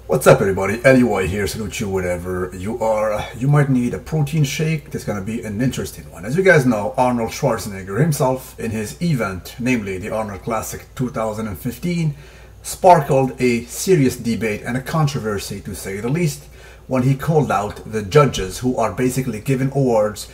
What's up everybody, LUI here, salute you wherever you are. You might need a protein shake. That's gonna be an interesting one. As you guys know, Arnold Schwarzenegger himself in his event, namely the Arnold Classic 2015, sparkled a serious debate and a controversy to say the least when he called out the judges who are basically giving awards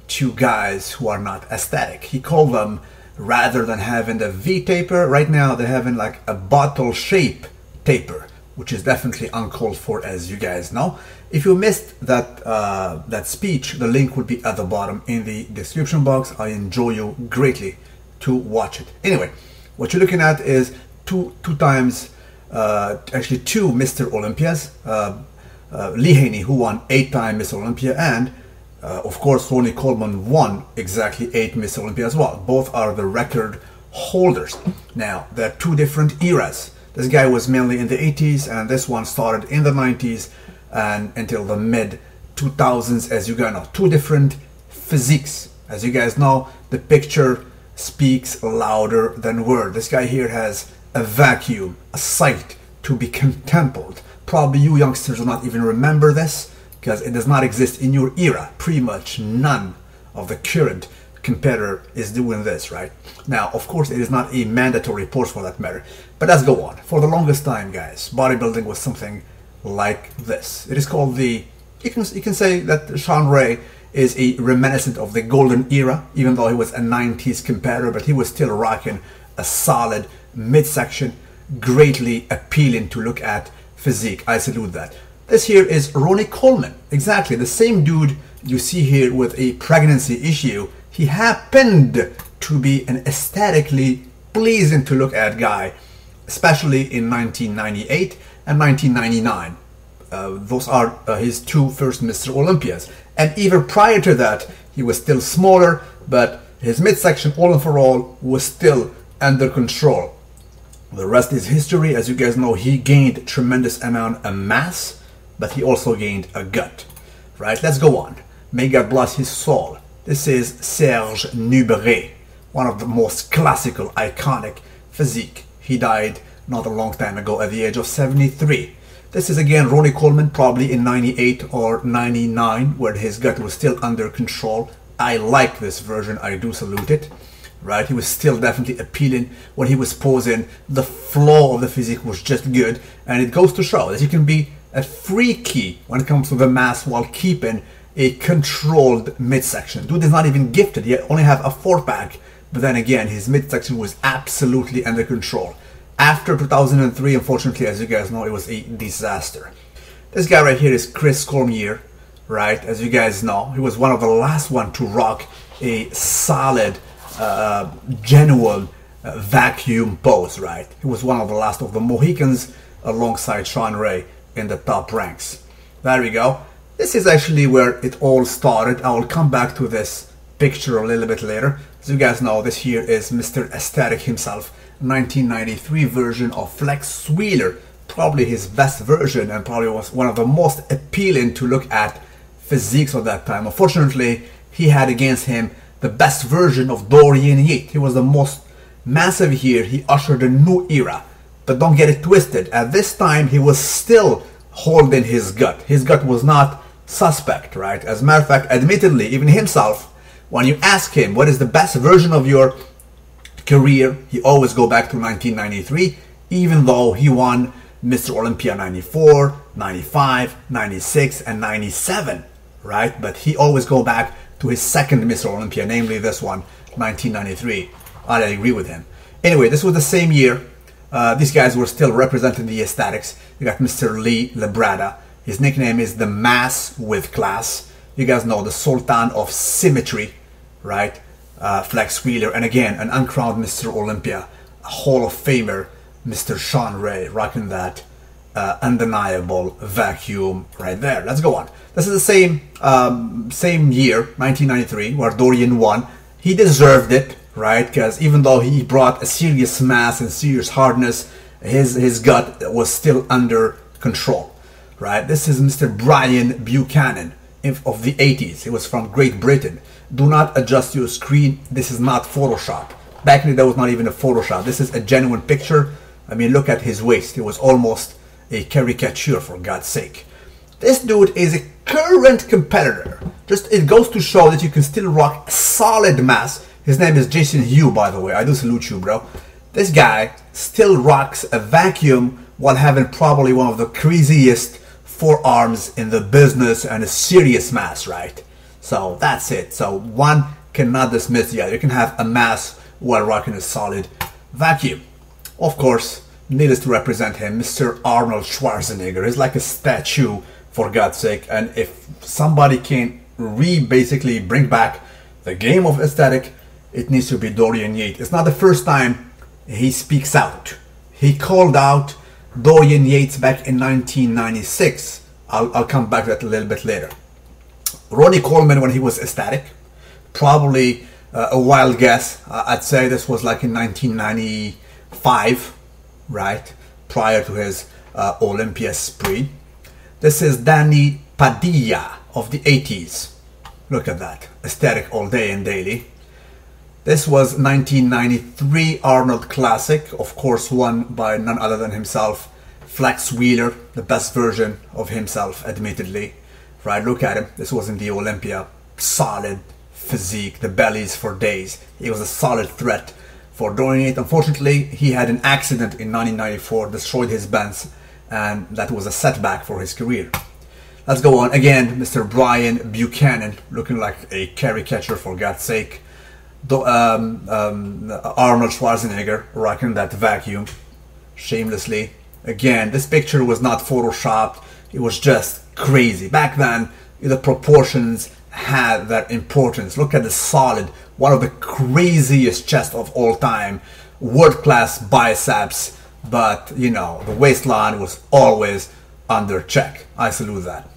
to guys who are not aesthetic. He called them, rather than having the V taper, right now they're having like a bottle shape taper, which is definitely uncalled for, as you guys know. If you missed that speech, the link would be at the bottom in the description box. I enjoy you greatly to watch it. Anyway, what you're looking at is two Mr. Olympias. Lee Haney, who won 8-time Miss Olympia, and of course Ronnie Coleman won exactly 8 Miss Olympia as well. Both are the record holders. Now, there are two different eras. This guy was mainly in the 80s, and this one started in the 90s and until the mid 2000s. As you guys know, two different physiques. As you guys know, the picture speaks louder than word. This guy here has a vacuum, a sight to be contemplated. Probably you youngsters will not even remember this because it does not exist in your era. Pretty much none of the current competitor is doing this right now. Of course, it is not a mandatory course for that matter, but let's go on. For the longest time, guys, bodybuilding was something like this. It is called the, you can say that Sean Ray is a reminiscent of the golden era, even though he was a 90s competitor, but he was still rocking a solid midsection, greatly appealing to look at physique. I salute that. This here is Ronnie Coleman, exactly the same dude you see here with a pregnancy issue. He happened to be an aesthetically pleasing to look at guy, especially in 1998 and 1999. Those are his two first Mr. Olympias. And even prior to that, he was still smaller, but his midsection all for all was still under control. The rest is history. As you guys know, he gained tremendous amount of mass, but he also gained a gut. Right, let's go on. May God bless his soul. This is Serge Nubret, one of the most classical, iconic physique. He died not a long time ago at the age of 73. This is again Ronnie Coleman, probably in 98 or 99, where his gut was still under control. I like this version, I do salute it. Right, he was still definitely appealing when he was posing. The flow of the physique was just good, and it goes to show that you can be a freaky when it comes to the mass while keeping a controlled midsection. Dude is not even gifted, he only have a 4-pack, but then again his midsection was absolutely under control. After 2003, unfortunately, as you guys know, it was a disaster. This guy right here is Chris Cormier, right? As you guys know, he was one of the last one to rock a solid genuine vacuum pose, right? He was one of the last of the Mohicans alongside Sean Ray in the top ranks. There we go. This is actually where it all started. I will come back to this picture a little bit later. As you guys know, this here is Mr. Aesthetic himself, 1993 version of Flex Wheeler, probably his best version and probably was one of the most appealing to look at physiques of that time. Unfortunately, he had against him the best version of Dorian Yates. He was the most massive here. He ushered a new era. But don't get it twisted. At this time, he was still holding his gut. His gut was not suspect, right? As a matter of fact, admittedly, even himself, when you ask him what is the best version of your career, he always go back to 1993, even though he won Mr. Olympia 94, 95, 96, and 97, right? But he always go back to his second Mr. Olympia, namely this one, 1993. I agree with him. Anyway, this was the same year. These guys were still representing the aesthetics. You got Mr. Lee Labrada. His nickname is the Mass with Class. You guys know the Sultan of Symmetry, right? Flex Wheeler, and again, an uncrowned Mr. Olympia, a Hall of Famer, Mr. Sean Ray, rocking that undeniable vacuum right there. Let's go on. This is the same year, 1993, where Dorian won. He deserved it, right? Because even though he brought a serious mass and serious hardness, his gut was still under control, right? This is Mr. Brian Buchanan of the 80s. He was from Great Britain. Do not adjust your screen. This is not Photoshop. Back in the day, that was not even a Photoshop. This is a genuine picture. I mean, look at his waist. It was almost a caricature, for God's sake. This dude is a current competitor. Just, it goes to show that you can still rock a solid mass. His name is Jason Hugh, by the way. I do salute you, bro. This guy still rocks a vacuum while having probably one of the craziest forearms in the business and a serious mass, right? So that's it. So one cannot dismiss the other. You can have a mass while rocking a solid vacuum. Of course, needless to represent him, Mr. Arnold Schwarzenegger is like a statue, for God's sake. And if somebody can basically bring back the game of aesthetic, it needs to be Dorian Yates. It's not the first time he speaks out. He called out Dorian Yates back in 1996. I'll come back to that a little bit later. Ronnie Coleman, when he was aesthetic, probably a wild guess. I'd say this was like in 1995, right? Prior to his Olympia spree. This is Danny Padilla of the 80s. Look at that. Aesthetic all day and daily. This was 1993 Arnold Classic, of course won by none other than himself, Flex Wheeler, the best version of himself, admittedly. Right, look at him. This was in the Olympia. Solid physique, the bellies for days. He was a solid threat for Dorian Yates. Unfortunately, he had an accident in 1994, destroyed his Benz, and that was a setback for his career. Let's go on. Again, Mr. Brian Buchanan, looking like a caricature, for God's sake. Arnold Schwarzenegger rocking that vacuum shamelessly. Again, this picture was not photoshopped. It was just crazy. Back then, the proportions had their importance. Look at the solid, one of the craziest chests of all time. World-class biceps. But, you know, the waistline was always under check. I salute that.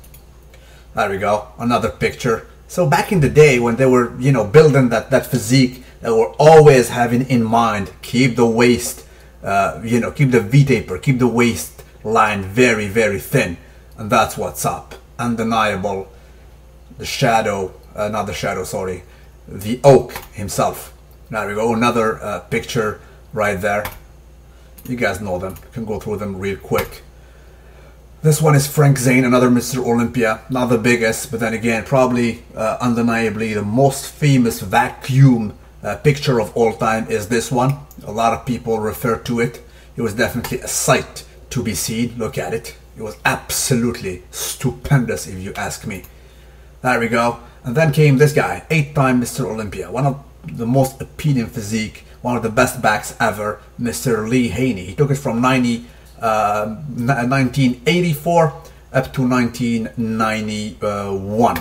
There we go. Another picture. So back in the day when they were, you know, building that physique, they were always having in mind, keep the waist, you know, keep the V-taper, keep the waistline very, very thin. And that's what's up. Undeniable. The shadow, not the shadow, sorry. The Oak himself. There we go. Another picture right there. You guys know them. You can go through them real quick. This one is Frank Zane, another Mr. Olympia. Not the biggest, but then again, probably undeniably the most famous vacuum picture of all time is this one. A lot of people refer to it. It was definitely a sight to be seen. Look at it. It was absolutely stupendous, if you ask me. There we go. And then came this guy, 8-time Mr. Olympia. One of the most appealing physique. One of the best backs ever, Mr. Lee Haney. He took it from 1984 up to 1991.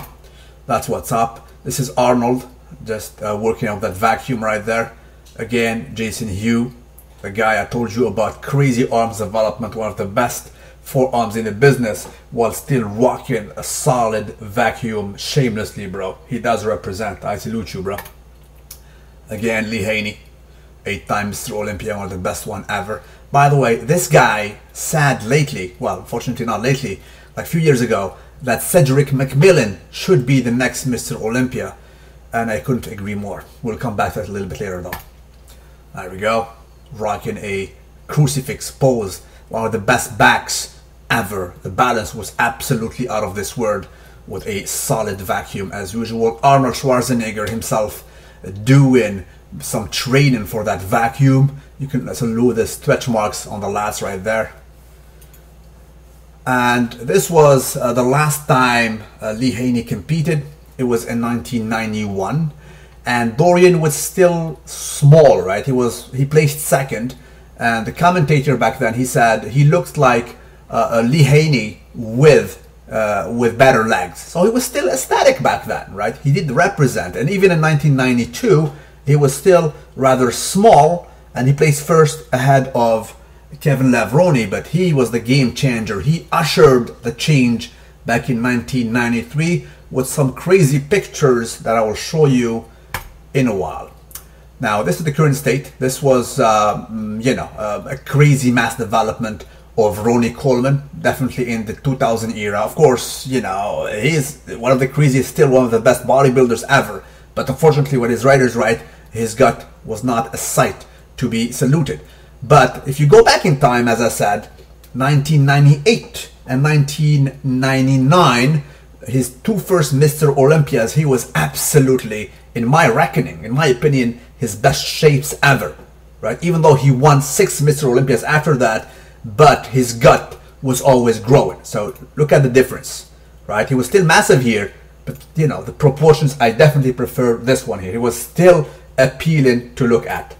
That's what's up. This is Arnold, just working out that vacuum right there. Again, Jason Hugh, the guy I told you about, crazy arms development, one of the best forearms in the business, while still rocking a solid vacuum shamelessly, bro. He does represent. I salute you, bro. Again, Lee Haney. 8-time Mr. Olympia, one of the best one ever. By the way, this guy said lately, well, unfortunately not lately, like a few years ago, that Cedric McMillan should be the next Mr. Olympia. And I couldn't agree more. We'll come back to that a little bit later though. There we go. Rocking a crucifix pose. One of the best backs ever. The balance was absolutely out of this world with a solid vacuum as usual. Arnold Schwarzenegger himself doing some training for that vacuum. You can salute the stretch marks on the lats right there. And this was the last time Lee Haney competed. It was in 1991, and Dorian was still small, right? He placed second, and the commentator back then, he said he looked like Lee Haney with better legs. So he was still aesthetic back then, right? He did represent, and even in 1992 he was still rather small, and he placed first ahead of Kevin Lavroni, but he was the game changer. He ushered the change back in 1993 with some crazy pictures that I will show you in a while. Now, this is the current state. This was, a crazy mass development of Ronnie Coleman, definitely in the 2000 era. Of course, you know, he's one of the craziest, still one of the best bodybuilders ever. But unfortunately, when his writer's right, his gut was not a sight to be saluted. But if you go back in time, as I said, 1998 and 1999, his two first Mr. Olympias, he was absolutely, in my reckoning, in my opinion, his best shapes ever, right? Even though he won 6 Mr. Olympias after that, but his gut was always growing. So look at the difference, right? He was still massive here, but you know, the proportions, I definitely prefer this one here. He was still appealing to look at.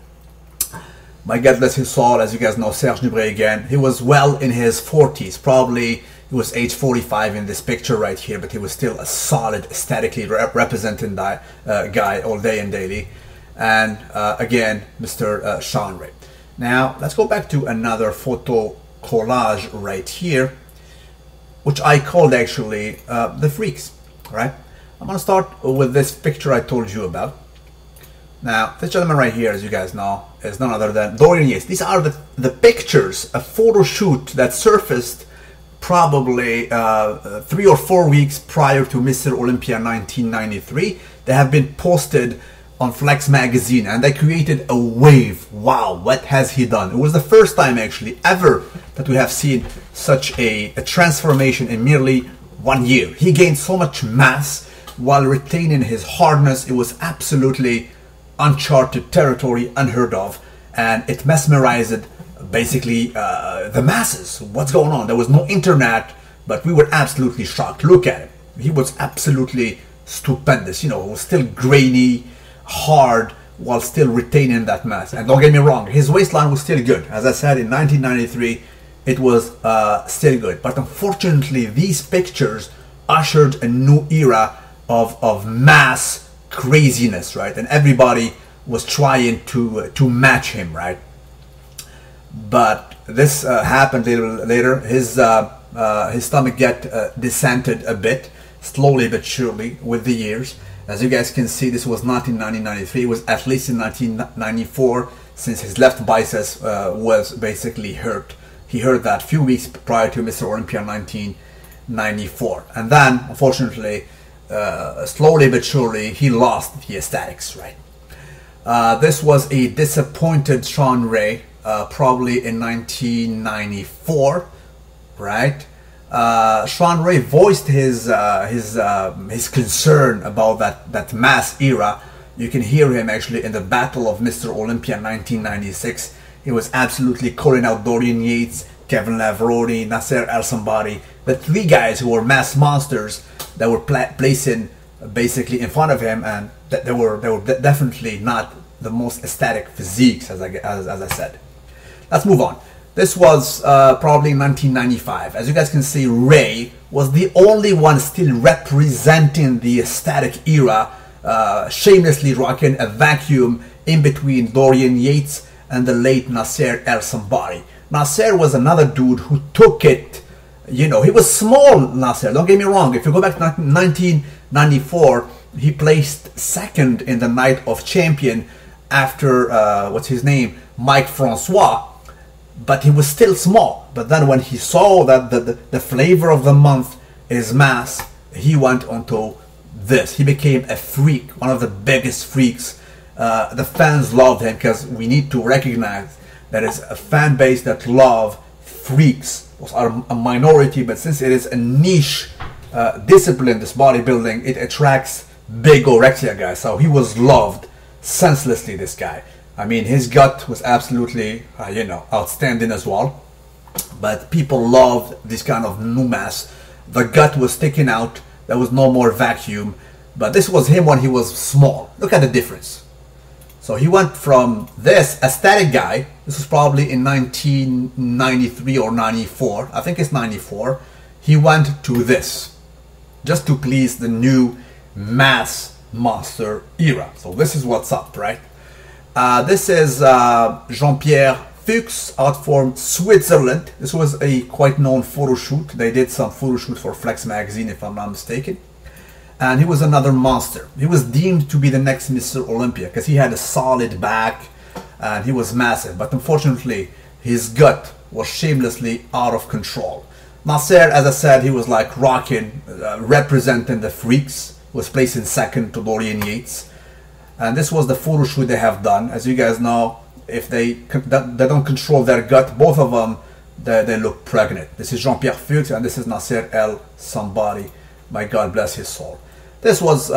My God bless his soul, as you guys know, Serge Nubret again. He was well in his 40s, probably he was age 45 in this picture right here, but he was still a solid, aesthetically representing guy all day and daily. And again, Mr. Sean Ray. Now, let's go back to another photo collage right here, which I called actually the freaks, right? I'm gonna start with this picture I told you about. Now, this gentleman right here, as you guys know, is none other than Dorian Yates. These are the pictures, a photo shoot that surfaced probably 3 or 4 weeks prior to Mr. Olympia 1993. They have been posted on Flex magazine and they created a wave. Wow, what has he done? It was the first time actually ever that we have seen such a transformation in merely 1 year. He gained so much mass while retaining his hardness. It was absolutely uncharted territory, unheard of, and it mesmerized basically the masses. What's going on? There was no internet, but we were absolutely shocked. Look at him. He was absolutely stupendous. You know, it was still grainy, hard, while still retaining that mass. And don't get me wrong, his waistline was still good. As I said, in 1993, it was still good. But unfortunately, these pictures ushered a new era of mass craziness, right? And everybody was trying to match him, right? But this happened a little later. His stomach descended a bit, slowly but surely, with the years. As you guys can see, this was not in 1993. It was at least in 1994, since his left biceps was basically hurt. He hurt that few weeks prior to Mr. Olympia 1994, and then, unfortunately, slowly but surely, he lost the aesthetics, right? This was a disappointed Sean Ray, probably in 1994, right? Sean Ray voiced his concern about that mass era. You can hear him actually in the Battle of Mr. Olympia 1996. He was absolutely calling out Dorian Yates, Kevin Lavroni, Nasser El-Sambari, the 3 guys who were mass monsters that were placing basically in front of him, and they were definitely not the most aesthetic physiques, as I said. Let's move on. This was probably in 1995. As you guys can see, Ray was the only one still representing the aesthetic era, shamelessly rocking a vacuum in between Dorian Yates and the late Nasser El-Sambari. Nasser was another dude who took it. You know, he was small, Nasser, don't get me wrong. If you go back to 1994, he placed second in the Night of Champion after, what's his name, Mike Francois, but he was still small. But then when he saw that the flavor of the month is mass, he went onto this. He became a freak, one of the biggest freaks. The fans loved him, because we need to recognize that it's a fan base that love freaks. Are a minority, but since it is a niche discipline, this bodybuilding, it attracts big orexia guys. So he was loved senselessly, this guy. I mean, his gut was absolutely you know, outstanding as well, but people loved this kind of new mass. The gut was sticking out, there was no more vacuum, but this was him when he was small. Look at the difference. So he went from this aesthetic guy, this was probably in 1993 or 94, I think it's 94, he went to this, just to please the new mass monster era. So this is what's up, right? This is Jean-Pierre Fuchs out from Switzerland. This was a quite known photo shoot. They did some photo shoot for Flex magazine, if I'm not mistaken. And he was another monster. He was deemed to be the next Mr. Olympia because he had a solid back and he was massive. But unfortunately, his gut was shamelessly out of control. Nasser, as I said, he was like rocking, representing the freaks, was placing second to Dorian Yates. And this was the photo shoot they have done. As you guys know, if they don't control their gut, both of them they look pregnant. This is Jean-Pierre Fuchs and this is Nasser El somebody. My God bless his soul. This was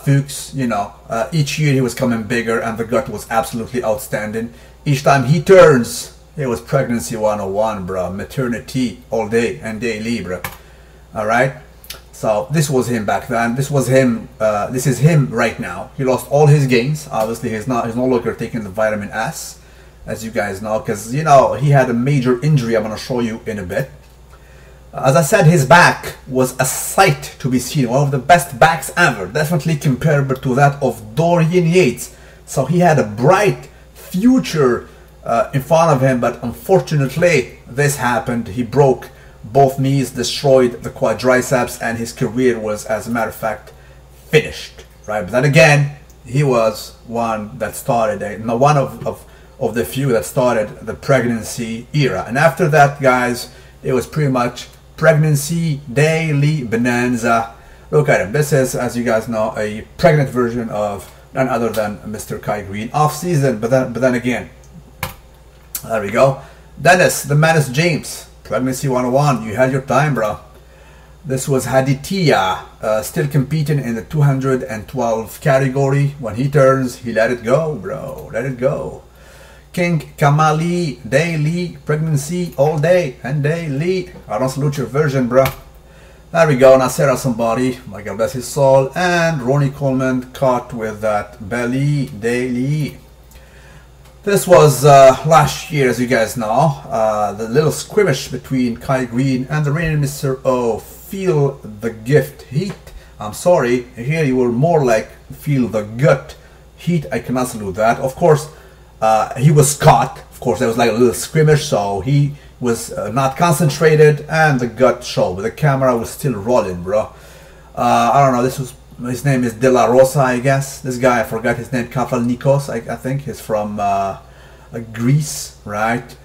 Fuchs, you know, each year he was coming bigger and the gut was absolutely outstanding. Each time he turns, it was pregnancy 101, bro. Maternity all day and daily, bro. Alright? So this was him back then. This was him. This is him right now. He lost all his gains. Obviously, he's no longer taking the vitamin S, as you guys know, because, you know, he had a major injury I'm going to show you in a bit. As I said, his back was a sight to be seen. One of the best backs ever. Definitely comparable to that of Dorian Yates. So he had a bright future in front of him. But unfortunately, this happened. He broke both knees, destroyed the quadriceps, and his career was, as a matter of fact, finished. Right? But then again, he was one that started, one of the few that started the pregnancy era. And after that, guys, it was pretty much pregnancy daily bonanza. Look at him. This is, as you guys know, a pregnant version of none other than Mr. Kai Green. Off season, but then again, there we go. Dennis the Menace James, pregnancy 101. You had your time, bro. This was Hadithia, still competing in the 212 category. When he turns, he let it go, bro. Let it go. King Kamali, daily, pregnancy all day and daily. I don't salute your version, bro. There we go, Nasser somebody, my God bless his soul. And Ronnie Coleman caught with that belly, daily. This was last year, as you guys know, the little skirmish between Kai Green and the reigning Mr. O. Feel the gift heat. I'm sorry, here you were more like feel the gut heat. I cannot salute that. Of course, he was caught. Of course, there was like a little skirmish, so he was not concentrated, and the gut showed, but the camera was still rolling, bro. I don't know. This was his name is De La Rosa, I guess. This guy, I forgot his name. Kafalnikos, I think. He's from Greece, right?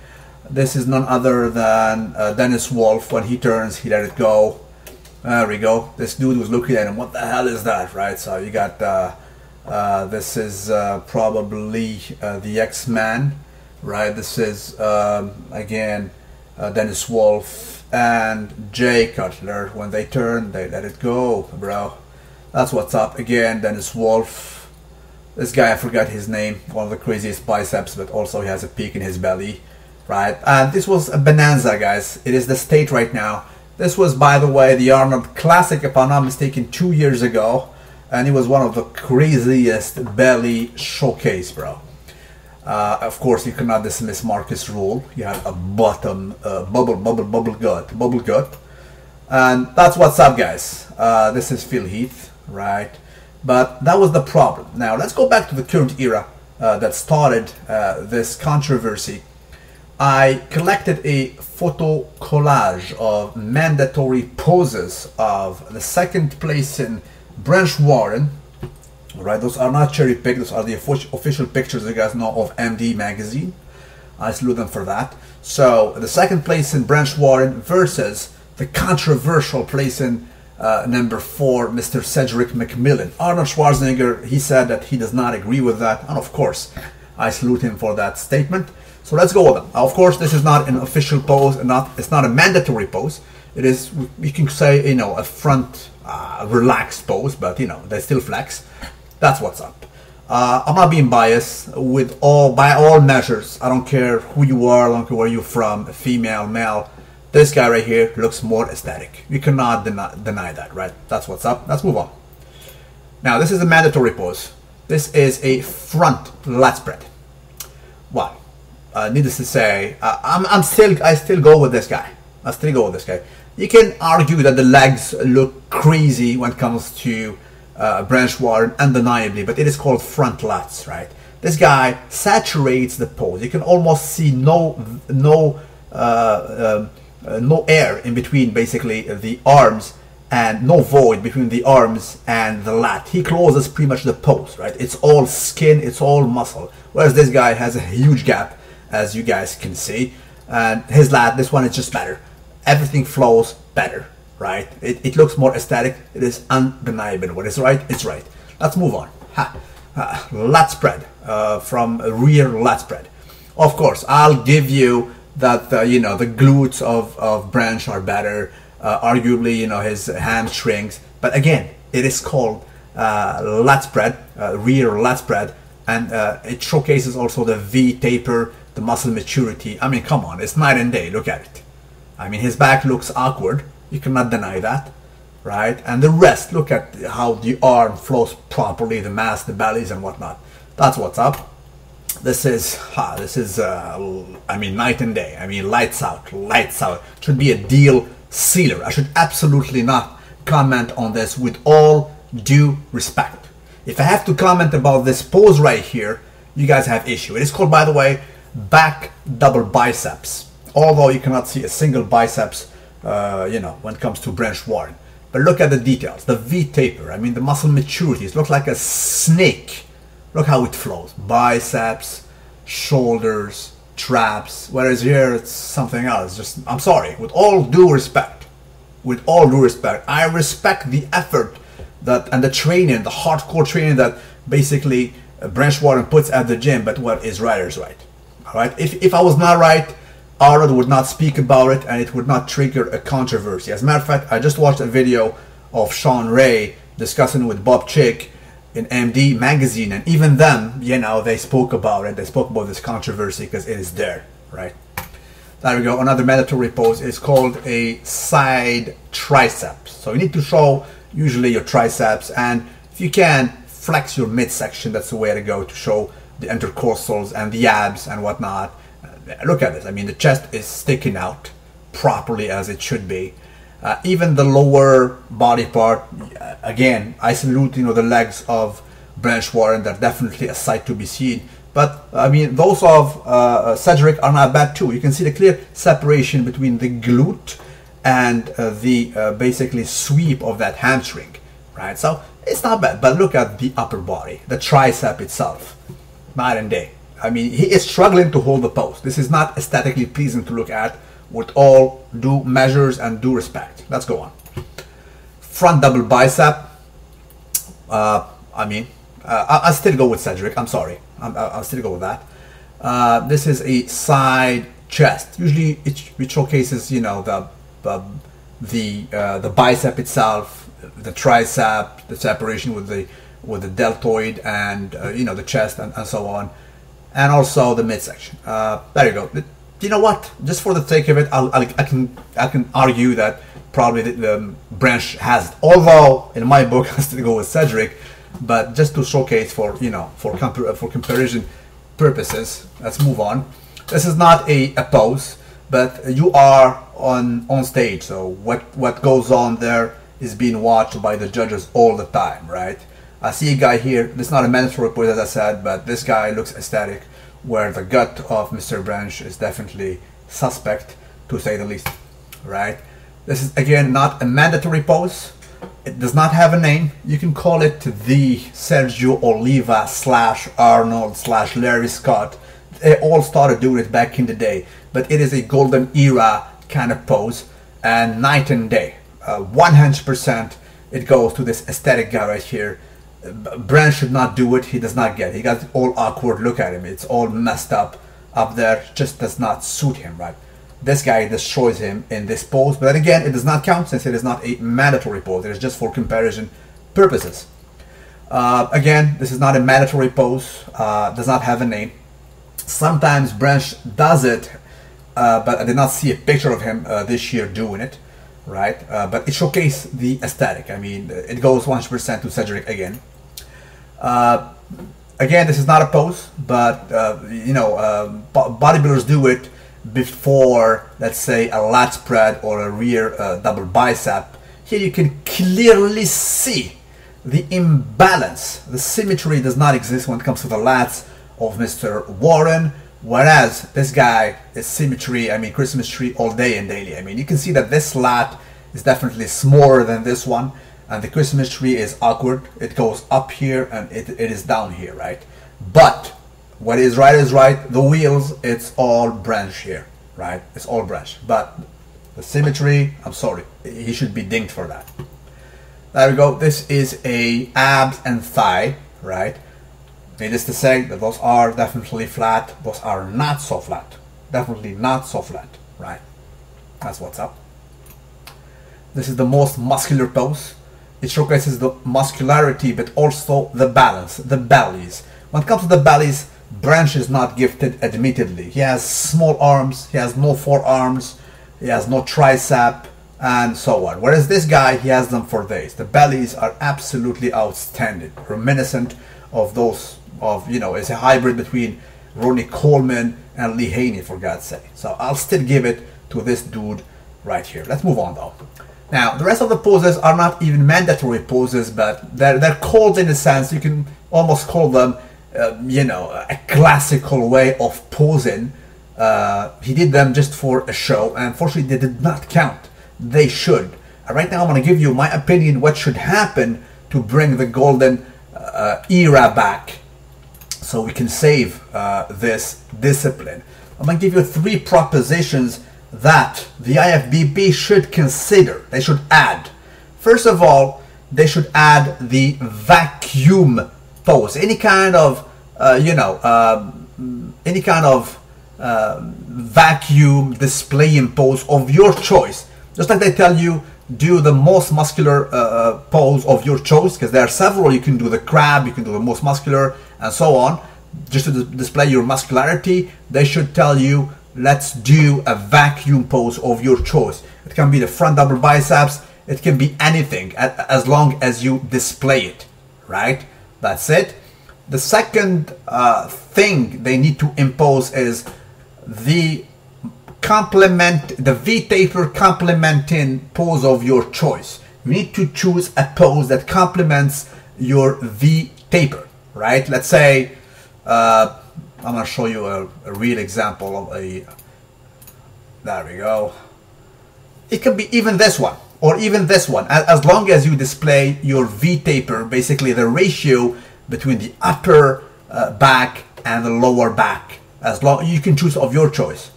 This is none other than Dennis Wolf. When he turns, he let it go. There we go. This dude was looking at him. What the hell is that, right? So you got. This is probably the X-Man, right? This is again Dennis Wolf and Jay Cutler. When they turn, they let it go, bro. That's what's up. Again, Dennis Wolf. This guy, I forgot his name. One of the craziest biceps, but also he has a peak in his belly, right? And this was a bonanza, guys. It is the state right now. This was, by the way, the Arnold Classic, if I'm not mistaken, 2 years ago. And it was one of the craziest belly showcase, bro. Of course, you cannot dismiss Marcus Rule. He had a bottom bubble gut. And that's what's up, guys. This is Phil Heath, right? But that was the problem. Now, let's go back to the current era that started this controversy. I collected a photo collage of mandatory poses of the second place in Branch Warren. Alright, those are not cherry picked, those are the official pictures you guys know of MD magazine. I salute them for that. So the second place in Branch Warren versus the controversial place in number 4, Mr. Cedric McMillan. Arnold Schwarzenegger, he said that he does not agree with that, and of course I salute him for that statement. So let's go with them. Of course, this is not an official pose, and it's not a mandatory pose. It is, you can say, you know, a front relaxed pose, but you know, they still flex. That's what's up. I'm not being biased by all measures. I don't care who you are, I don't care where you're from, female, male. This guy right here looks more aesthetic. You cannot deny that, right? That's what's up. Let's move on. Now, this is a mandatory pose. This is a front lat spread. Well, needless to say, I still go with this guy. I still go with this guy. You can argue that the legs look crazy when it comes to Branch Warren, undeniably, but it is called front lats, right? This guy saturates the pose. You can almost see no air in between, basically, the arms, and no void between the arms and the lat. He closes pretty much the pose, right? It's all skin, it's all muscle. Whereas this guy has a huge gap, as you guys can see. And his lat, this one is just better. Everything flows better, right? It looks more aesthetic. It is undeniable. What is right, it's right. Let's move on. Lat spread, from rear lat spread. Of course, I'll give you that you know, the glutes of Branch are better. Arguably, you know, his hamstrings. But again, it is called lat spread, rear lat spread, and it showcases also the V taper, the muscle maturity. I mean, come on, it's night and day. Look at it. I mean, his back looks awkward. You cannot deny that, right? And the rest, look at how the arm flows properly, the mass, the bellies, and whatnot. That's what's up. This is, I mean, night and day. I mean, lights out, lights out. Should be a deal sealer. I should absolutely not comment on this, with all due respect. If I have to comment about this pose right here, you guys have issue. It is called, by the way, back double biceps. Although you cannot see a single biceps, you know, when it comes to Branch Warren. But look at the details. The V taper. I mean, the muscle maturity. It looks like a snake. Look how it flows. Biceps, shoulders, traps. Whereas here it's something else. Just, I'm sorry. With all due respect. With all due respect. I respect the effort that and the training, the hardcore training that basically Branch Warren puts at the gym. But what is right is right. All right. If I was not right, Arnold would not speak about it, and it would not trigger a controversy. As a matter of fact, I just watched a video of Sean Ray discussing with Bob Chick in MD magazine, and even them, you know, they spoke about it. They spoke about this controversy because it is there, right? There we go. Another mandatory pose is called a side triceps. So you need to show usually your triceps, and if you can, flex your midsection. That's the way to go, to show the intercostals and the abs and whatnot. Look at this. I mean, the chest is sticking out properly as it should be. Even the lower body part, again, I salute, you know, the legs of Branch Warren. They're definitely a sight to be seen. But I mean, those of Cedric are not bad too. You can see the clear separation between the glute and the basically sweep of that hamstring, right? So it's not bad. But look at the upper body, the tricep itself, night and day. I mean, he is struggling to hold the pose. This is not aesthetically pleasing to look at, with all due measures and due respect. Let's go on. Front double bicep. I mean, I'll still go with Cedric. I'm sorry. I'll still go with that. This is a side chest. Usually it showcases, you know, the bicep itself, the tricep, the separation with the deltoid, and you know, the chest, and so on. And also the midsection. There you go. You know what? Just for the sake of it, I can argue that probably the Branch has it. Although in my book I still go with Cedric, but just to showcase for, you know, for comparison purposes, let's move on. This is not a pose, but you are on stage, so what goes on there is being watched by the judges all the time, right? I see a guy here. This is not a mandatory pose, as I said, but this guy looks aesthetic, where the gut of Mr. Branch is definitely suspect, to say the least, right? This is, again, not a mandatory pose. It does not have a name. You can call it the Sergio Oliva / Arnold / Larry Scott. They all started doing it back in the day, but it is a golden era kind of pose, and night and day. 100% it goes to this aesthetic guy right here. Branch should not do it. He does not get it. He got it all awkward. Look at him. It's all messed up there. Just does not suit him, right? This guy destroys him in this pose. But again, it does not count since it is not a mandatory pose. It is just for comparison purposes. Again, this is not a mandatory pose. Does not have a name. Sometimes Branch does it, but I did not see a picture of him this year doing it, right? But it showcased the aesthetic. I mean, it goes 100% to Cedric again. Again, this is not a pose, but you know, bodybuilders do it before, let's say, a lat spread or a rear double bicep. Here you can clearly see the imbalance. The symmetry does not exist when it comes to the lats of Mr. Warren, whereas this guy is symmetry. I mean, Christmas tree all day and daily. I mean, you can see that this lat is definitely smaller than this one, and the Christmas tree is awkward. It goes up here and it is down here, right? But what is right is right. The wheels, it's all Branch here, right? It's all Branch. But the symmetry, I'm sorry, he should be dinged for that. There we go. This is a abs and thigh, right? Needless to say that those are definitely flat. Those are not so flat. definitely not so flat, right? That's what's up. This is the most muscular pose. It showcases the muscularity, but also the balance, the bellies. When it comes to the bellies, Branch is not gifted, admittedly. He has small arms, he has no forearms, he has no tricep, and so on. Whereas this guy, he has them for days. The bellies are absolutely outstanding, reminiscent of those of, you know, it's a hybrid between Ronnie Coleman and Lee Haney, for God's sake. So I'll still give it to this dude right here. Let's move on though. Now, the rest of the poses are not even mandatory poses, but they're called, in a sense, you can almost call them, you know, a classical way of posing. He did them just for a show, and unfortunately they did not count. They should. Right now I'm going to give you my opinion what should happen to bring the golden era back so we can save this discipline. I'm going to give you 3 propositions that the IFBB should consider. They should add. First of all, they should add the vacuum pose. Any kind of, vacuum displaying pose of your choice. Just like they tell you, do the most muscular pose of your choice, because there are several. You can do the crab, you can do the most muscular, and so on. Just to display your muscularity, they should tell you, let's do a vacuum pose of your choice. It can be the front double biceps, it can be anything, as long as you display it, right? That's it. The second thing they need to impose is the V-taper complementing pose of your choice. You need to choose a pose that complements your V-taper, right? Let's say, I'm going to show you a real example of a, there we go. It could be even this one, or even this one, as long as you display your V-taper, basically the ratio between the upper back and the lower back. As long you can choose of your choice.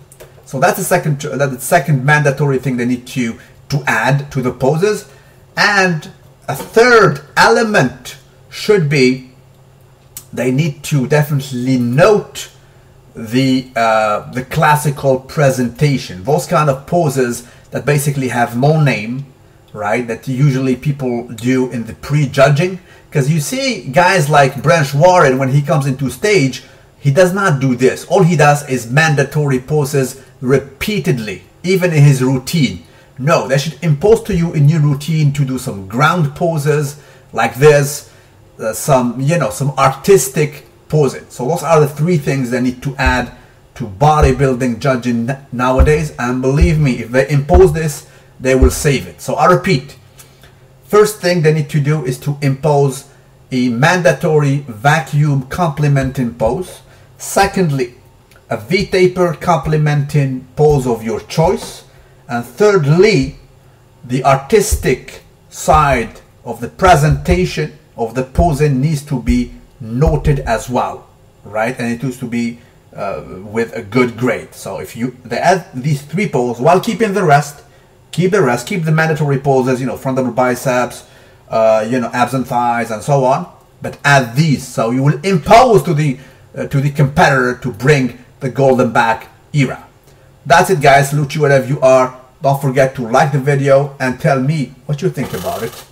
So that's the second mandatory thing they need to add to the poses. And a third element should be, they need to definitely note the classical presentation. Those kind of poses that basically have no name, right? That usually people do in the pre-judging. Because you see guys like Branch Warren, when he comes into stage, he does not do this. All he does is mandatory poses repeatedly, even in his routine. No, they should impose to you in your routine to do some ground poses like this, some artistic posing. So those are the 3 things they need to add to bodybuilding judging nowadays. And believe me, if they impose this, they will save it. So I repeat, first thing they need to do is to impose a mandatory vacuum complementing pose. Secondly, a V-taper complementing pose of your choice. And thirdly, the artistic side of the presentation of the posing needs to be noted as well, right? And it needs to be with a good grade. So if they add these 3 poses while keeping the rest, keep the mandatory poses, front double biceps, abs and thighs and so on, but add these. So you will impose to the competitor to bring the golden back era. That's it, guys. Salute you wherever you are. Don't forget to like the video and tell me what you think about it.